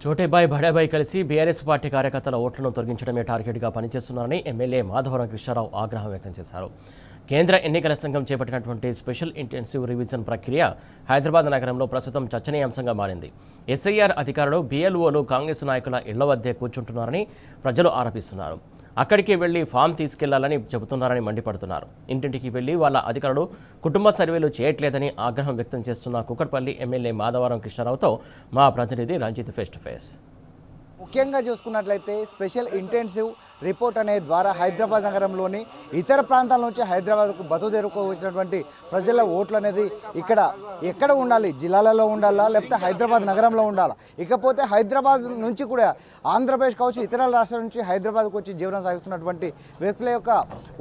చోటేబాయ్ బడాబాయ్ కలిసి BRS party కార్యకర్తల ఓట్లను తొలగించడమే టార్గెట్గా పనిచేస్తున్నారని ఎమ్మెల్యే మాధవరం కృష్ణారావు ఆగ్రహం వ్యక్తం చేశారు. కేంద్ర ఎన్నికల సంఘం చేపట్టినటువంటి స్పెషల్ ఇంటెన్సివ్ రివిజన్ ప్రక్రియ హైదరాబాద్ నగరంలో ప్రస్తుతం చర్చనీయాంశంగా మారింది. ఎస్ఐఆర్ అధికారులు బీఎల్ఓలు కాంగ్రెస్ నాయకుల ఇళ్ల వద్దే కూర్చుంటున్నారని ప్రజలు ఆరోపిస్తున్నారు. అక్కడికి వెళ్లి ఫామ్ తీసుకెళ్లాలని చెబుతున్నారని మండిపడుతున్నారు. ఇంటింటికి వెళ్లి వాళ్ళ అధికారులు కుటుంబ సర్వేలు చేయట్లేదని ఆగ్రహం వ్యక్తం చేస్తున్న కూకట్పల్లి ఎమ్మెల్యే మాధవరం కృష్ణారావుతో మా ప్రతినిధి రంజిత్ ఫేస్ టు ఫేస్. ముఖ్యంగా చూసుకున్నట్లయితే స్పెషల్ ఇంటెన్సివ్ రిపోర్ట్ అనే ద్వారా హైదరాబాద్ నగరంలోని ఇతర ప్రాంతాల నుంచి హైదరాబాద్కు బతుదేరుకు వచ్చినటువంటి ప్రజల ఓట్లు అనేది ఎక్కడ ఉండాలి, జిల్లాలలో ఉండాలా లేకపోతే హైదరాబాద్ నగరంలో ఉండాలా, ఇకపోతే హైదరాబాద్ నుంచి కూడా ఆంధ్రప్రదేశ్ కావచ్చు ఇతర రాష్ట్రాల నుంచి హైదరాబాద్కు వచ్చి జీవనం సాగిస్తున్నటువంటి వ్యక్తుల యొక్క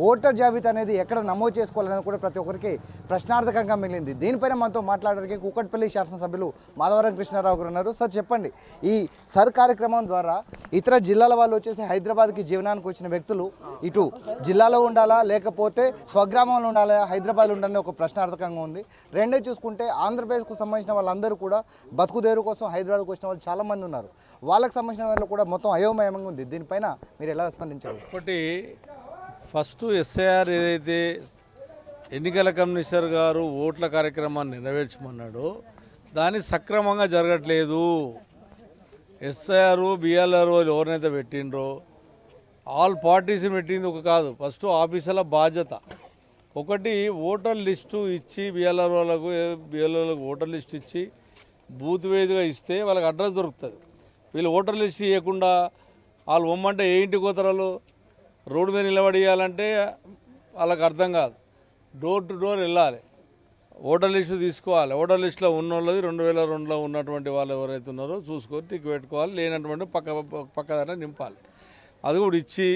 ఓటర్ జాబితా అనేది ఎక్కడ నమోదు చేసుకోవాలనేది కూడా ప్రతి ఒక్కరికి ప్రశ్నార్థకంగా మిగిలింది. దీనిపైన మనతో మాట్లాడడానికి కూకట్పల్లి శాసనసభ్యులు మాధవరం కృష్ణారావు గారు ఉన్నారు. సార్ చెప్పండి, ఈ సర్ కార్యక్రమం ద్వారా ఇతర జిల్లాల వాళ్ళు వచ్చేసి హైదరాబాద్కి జీవనానికి వచ్చిన వ్యక్తులు ఇటు జిల్లాలో ఉండాలా లేకపోతే స్వగ్రామంలో ఉండాలా, హైదరాబాద్లో ఉండాలని ఒక ప్రశ్నార్థకంగా ఉంది. రెండో చూసుకుంటే ఆంధ్రప్రదేశ్కు సంబంధించిన వాళ్ళందరూ కూడా బతుకుదేరు కోసం హైదరాబాద్కు వచ్చిన వాళ్ళు చాలామంది ఉన్నారు. వాళ్ళకి సంబంధించిన వాళ్ళు కూడా మొత్తం అయోమయంగా ఉంది. దీనిపైన మీరు ఎలా స్పందించారు? ఒకటి ఫస్ట్ ఎస్ఐఆర్ ఏదైతే ఎన్నికల కమిషనర్ గారు ఓట్ల కార్యక్రమాన్ని నెరవేర్చమన్నాడో దాన్ని సక్రమంగా జరగట్లేదు. ఎస్ఐఆర్ బిఎల్ఆర్ ఎవరినైతే పెట్టిండ్రో ఆల్ పార్టీస్ పెట్టింది ఒక కాదు, ఫస్ట్ ఆఫీసర్ల బాధ్యత. ఒకటి ఓటర్ లిస్టు ఇచ్చి బిఎల్ఆర్ వాళ్ళకు ఓటర్ లిస్ట్ ఇచ్చి బూత్ వేజ్గా ఇస్తే వాళ్ళకి అడ్రస్ దొరుకుతుంది. వీళ్ళు ఓటర్ లిస్ట్ ఇవ్వకుండా వాళ్ళు ఒమ్మంటే ఏ ఇంటికి పోతారు, రోడ్డు మీద నిలబడి ఇవ్వాలంటే వాళ్ళకి అర్థం కాదు. డోర్ టు డోర్ వెళ్ళాలి, ఓటర్ లిస్టు తీసుకోవాలి. ఓటర్ లిస్టులో ఉన్న వాళ్ళది 2002లో ఉన్నటువంటి వాళ్ళు ఎవరైతే ఉన్నారో చూసుకొని టిక్ పెట్టుకోవాలి, లేనటువంటి పక్కదాన్ని నింపాలి. అది కూడా ఇచ్చి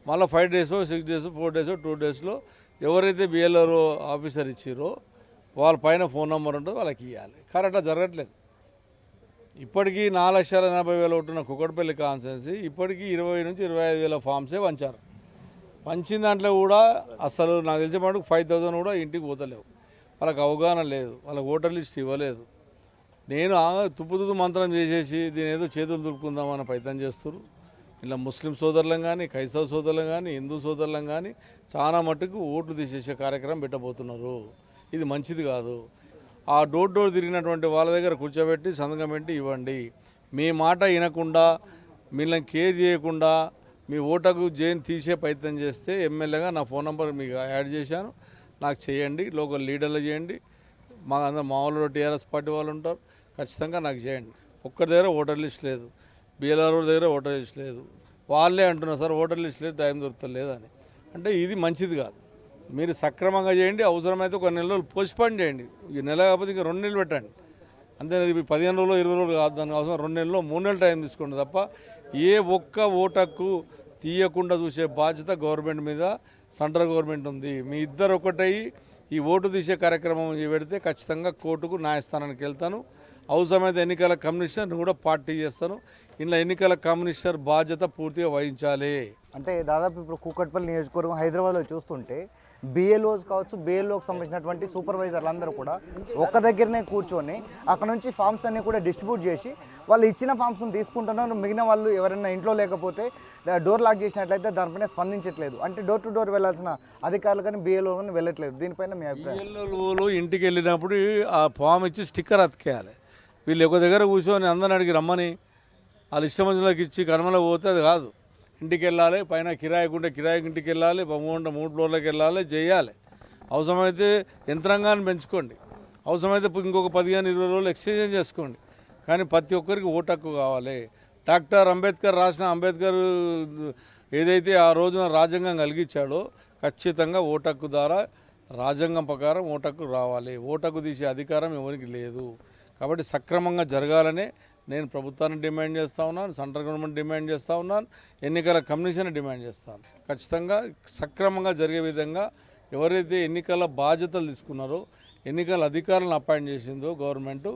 మళ్ళీ 5 days 6 days 4 days 2 daysలో ఎవరైతే బిఎల్ఆర్ ఆఫీసర్ ఇచ్చిరో వాళ్ళ పైన ఫోన్ నెంబర్ ఉంటుందో వాళ్ళకి ఇవ్వాలి. కానీ అట్లా జరగట్లేదు. ఇప్పటికీ 4,80,000 ఉంటున్న కుకట్పల్లి కాన్స్టిట్యున్సీ ఇప్పటికీ 20,000 నుంచి 25,000 ఫామ్సే వంచారు. పంచిన దాంట్లో కూడా అసలు నాకు తెలిసే మటుకు 5,000 కూడా ఇంటికి పోతలేవు. వాళ్ళకి అవగాహన లేదు, వాళ్ళకి ఓటర్ లిస్ట్ ఇవ్వలేదు. నేను తుప్పు మంత్రం చేసేసి దీని ఏదో చేతులు దులుపుకుందామని ప్రయత్నం చేస్తారు. ఇలా ముస్లిం సోదరులం కానీ, క్రైస్తవ సోదరులం కానీ, హిందూ సోదరులం కానీ చాలా మట్టుకు ఓట్లు తీసేసే కార్యక్రమం పెట్టబోతున్నారు. ఇది మంచిది కాదు. ఆ డోర్ డోర్ తిరిగినటువంటి వాళ్ళ దగ్గర కూర్చోబెట్టి సంతకం పెట్టి ఇవ్వండి. మీ మాట వినకుండా మిమ్మల్ని కేర్ చేయకుండా మీ ఓటకు జైన్ తీసే ప్రయత్నం చేస్తే ఎమ్మెల్యేగా నా ఫోన్ నెంబర్ మీకు యాడ్ చేశాను, నాకు చేయండి. లోకల్ లీడర్లు చేయండి, మా వాళ్ళు టీఆర్ఎస్ పార్టీ వాళ్ళు ఉంటారు, ఖచ్చితంగా నాకు చేయండి. ఒక్కరి దగ్గర ఓటర్ లిస్ట్ లేదు, బిఎల్ఆర్ దగ్గర ఓటర్ లిస్ట్ లేదు. వాళ్ళే అంటున్నారు సార్ ఓటర్ లిస్ట్ లేదు, టైం దొరుకుతలేదు అని. అంటే ఇది మంచిది కాదు. మీరు సక్రమంగా చేయండి. అవసరమైతే ఒక 2 రోజులు పోస్ట్పోన్ చేయండి. ఈ నెల కాకపోతే ఇంకా 2 నెలలు పెట్టండి. అంతే, 15 రోజులు 20 రోజులు కాదు, దానికి అవసరం 2 నెలల్లో 3 నెలలు టైం తీసుకోండి తప్ప ఏ ఒక్క ఓటకు తీయకుండా చూసే బాధ్యత గవర్నమెంట్ మీద, సెంట్రల్ గవర్నమెంట్ ఉంది. మీ ఇద్దరు ఒకటయ్యి ఈ ఓటు తీసే కార్యక్రమం పెడితే ఖచ్చితంగా కోర్టుకు న్యాయస్థానానికి వెళ్తాను. అవసరమైతే ఎన్నికల కమిషనర్ని కూడా పార్టీ చేస్తాను. ఇలా ఎన్నికల కమిషనర్ బాధ్యత పూర్తిగా వహించాలి. అంటే దాదాపు ఇప్పుడు కూకట్పల్లి నియోజకవర్గం హైదరాబాద్లో చూస్తుంటే బిఎల్ఓస్ కావచ్చు, బిఎల్ఓకి సంబంధించినటువంటి సూపర్వైజర్లు అందరూ కూడా ఒక్క దగ్గరనే కూర్చొని అక్కడ నుంచి ఫామ్స్ అన్నీ కూడా డిస్ట్రిబ్యూట్ చేసి వాళ్ళు ఇచ్చిన ఫామ్స్ని తీసుకుంటున్నారు. మిగిలిన వాళ్ళు ఎవరైనా ఇంట్లో లేకపోతే డోర్ లాక్ చేసినట్లయితే దానిపైన స్పందించట్లేదు. అంటే డోర్ టు డోర్ వెళ్ళాల్సిన అధికారులు కానీ బిఎల్ఓ కానీ వెళ్ళట్లేదు. దీనిపైన మీ అభిప్రాయం? బిఎల్ఓలు ఇంటికి వెళ్ళినప్పుడు ఆ ఫామ్ ఇచ్చి స్టిక్కర్ అతికేయాలి. వీళ్ళు ఒక దగ్గర కూర్చొని అందరిని అడిగి రమ్మని వాళ్ళ ఇష్టం వచ్చినకి ఇచ్చి కనుమలో పోతే అది కాదు. ఇంటికి వెళ్ళాలి, పైన కిరాయికుంటే కిరాయికి ఇంటికి వెళ్ళాలి, 3 ఫ్లోర్లకు వెళ్ళాలి, చేయాలి. అవసరమైతే యంత్రాంగాన్ని పెంచుకోండి, అవసరమైతే ఇంకొక 15-20 రోజులు ఎక్స్చేంజ్ చేసుకోండి. కానీ ప్రతి ఒక్కరికి ఓటు హక్కు కావాలి. డాక్టర్ అంబేద్కర్ రాసిన అంబేద్కర్ ఏదైతే ఆ రోజున రాజ్యాంగం కలిగించాడో ఖచ్చితంగా ఓటు హక్కు ద్వారా రాజ్యాంగం ప్రకారం ఓటు హక్కు రావాలి. ఓటు హక్కు తీసే అధికారం ఎవరికి లేదు. కాబట్టి సక్రమంగా జరగాలనే నేను ప్రభుత్వాన్ని డిమాండ్ చేస్తూ ఉన్నాను, సెంట్రల్ గవర్నమెంట్ డిమాండ్ చేస్తూ ఉన్నాను, ఎన్నికల కమిషన్ డిమాండ్ చేస్తాను. ఖచ్చితంగా సక్రమంగా జరిగే విధంగా ఎవరైతే ఎన్నికల బాధ్యతలు తీసుకున్నారో, ఎన్నికల అధికారులను అపాయింట్ చేసిందో గవర్నమెంటు,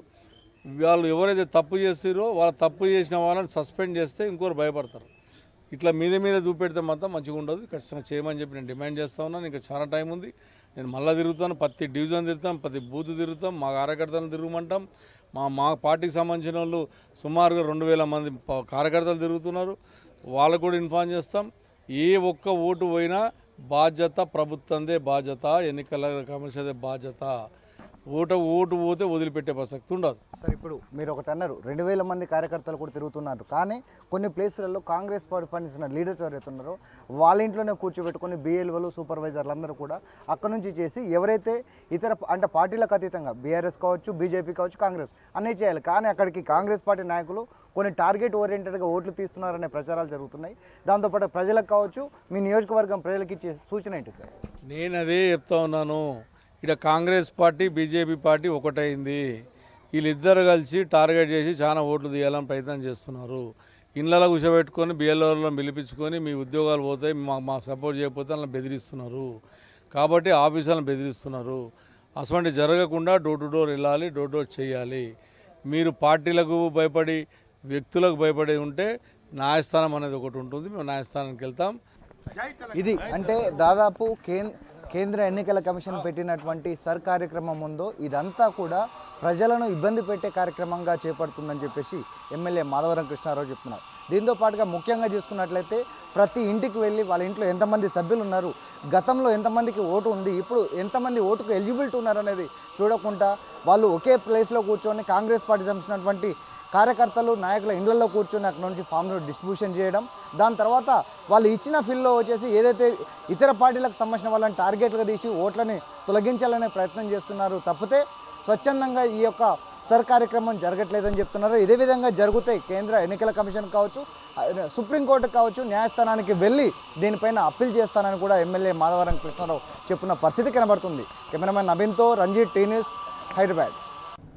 వాళ్ళు ఎవరైతే తప్పు చేస్తారో వాళ్ళ తప్పు చేసిన వాళ్ళని సస్పెండ్ చేస్తే ఇంకోరు భయపడతారు. ఇట్లా మీద చూపెడితే మాత్రం మంచిగా ఉండదు. ఖచ్చితంగా చేయమని చెప్పి నేను డిమాండ్ చేస్తూ ఉన్నాను. ఇంకా చాలా టైం ఉంది. నేను మళ్ళీ తిరుగుతాను, ప్రతి డివిజన్ తిరుగుతాం, ప్రతి బూత్ తిరుగుతాం, మా కార్యకర్తలను తిరగమంటాం. మా పార్టీకి సంబంధించిన వాళ్ళు సుమారుగా 2000 మంది కార్యకర్తలు తిరుగుతున్నారు. వాళ్ళకు కూడా ఇన్ఫార్మ్ చేస్తాం. ఏ ఒక్క ఓటు పోయినా బాధ్యత ప్రభుత్వందే, బాధ్యత ఎన్నికల కమిషన్దే బాధ్యత. ఓటు పోతే వదిలిపెట్టే ప్రసక్తి ఉండదు. సార్, ఇప్పుడు మీరు ఒకటి అన్నారు, 2000 మంది కార్యకర్తలు కూడా తిరుగుతున్నారు. కానీ కొన్ని ప్లేసులలో కాంగ్రెస్ పార్టీ పనిచేసిన లీడర్స్ ఎవరైతే ఉన్నారో వాళ్ళ ఇంట్లోనే కూర్చోబెట్టుకుని BLOలు సూపర్వైజర్లు అందరూ కూడా అక్కడ నుంచి చేసి ఎవరైతే ఇతర అంటే పార్టీలకు అతీతంగా BRS కావచ్చు, BJP కావచ్చు, కాంగ్రెస్ అన్నీ చేయాలి. కానీ అక్కడికి కాంగ్రెస్ పార్టీ నాయకులు కొన్ని టార్గెట్ ఓరియంటెడ్గా ఓట్లు తీస్తున్నారనే ప్రచారాలు జరుగుతున్నాయి. దాంతోపాటు ప్రజలకు కావచ్చు, మీ నియోజకవర్గం ప్రజలకు ఇచ్చే సూచన ఏంటి సార్? నేను అదే చెప్తా ఉన్నాను. ఇక్కడ కాంగ్రెస్ పార్టీ BJP పార్టీ ఒకటైంది. వీళ్ళిద్దరు కలిసి టార్గెట్ చేసి చాలా ఓట్లు తీయాలని ప్రయత్నం చేస్తున్నారు. ఇళ్ళలో కూర్చోబెట్టుకొని BLOలను పిలిపించుకొని మీ ఉద్యోగాలు పోతాయి, మా సపోర్ట్ చేయకపోతే వాళ్ళని బెదిరిస్తున్నారు. కాబట్టి ఆఫీసులను బెదిరిస్తున్నారు. అటువంటి జరగకుండా డోర్ టు డోర్ వెళ్ళాలి, డోర్ టు డోర్ చేయాలి. మీరు పార్టీలకు భయపడి వ్యక్తులకు భయపడి ఉంటే న్యాయస్థానం అనేది ఒకటి ఉంటుంది. మేము న్యాయస్థానానికి వెళ్తాం. ఇది అంటే దాదాపు కేంద్ర ఎన్నికల కమిషన్ పెట్టినటువంటి సర్ కార్యక్రమం ఉందో ఇదంతా కూడా ప్రజలను ఇబ్బంది పెట్టే కార్యక్రమంగా చేపడుతుందని చెప్పేసి ఎమ్మెల్యే మాధవరం కృష్ణారావు చెప్తున్నారు. దీంతో పాటుగా ముఖ్యంగా చూసుకున్నట్లయితే ప్రతి ఇంటికి వెళ్ళి వాళ్ళ ఇంట్లో ఎంతమంది సభ్యులు ఉన్నారు, గతంలో ఎంతమందికి ఓటు ఉంది, ఇప్పుడు ఎంతమంది ఓటుకు ఎలిజిబిలిటీ ఉన్నారు అనేది చూడకుండా వాళ్ళు ఒకే ప్లేస్లో కూర్చొని కాంగ్రెస్ పార్టీ సంబంధించినటువంటి కార్యకర్తలు నాయకుల ఇళ్లలో కూర్చొని అక్కడ నుంచి ఫామ్ను డిస్ట్రిబ్యూషన్ చేయడం, దాని తర్వాత వాళ్ళు ఇచ్చిన ఫిల్లో వచ్చేసి ఏదైతే ఇతర పార్టీలకు సంబంధించిన వాళ్ళని టార్గెట్గా తీసి ఓట్లని తొలగించాలనే ప్రయత్నం చేస్తున్నారు. తప్పితే స్వచ్ఛందంగా ఈ యొక్క సర్ కార్యక్రమం జరగట్లేదని చెప్తున్నారు. ఇదే విధంగా జరిగితే కేంద్ర ఎన్నికల కమిషన్ కావచ్చు, సుప్రీంకోర్టు కావచ్చు, న్యాయస్థానానికి వెళ్ళి దీనిపైన అప్పీల్ చేస్తానని కూడా ఎమ్మెల్యే మాధవరం కృష్ణారావు చెప్పిన పరిస్థితి కనబడుతుంది. కెమెరామెన్ నవీన్తో రంజిత్, టీ న్యూస్, హైదరాబాద్.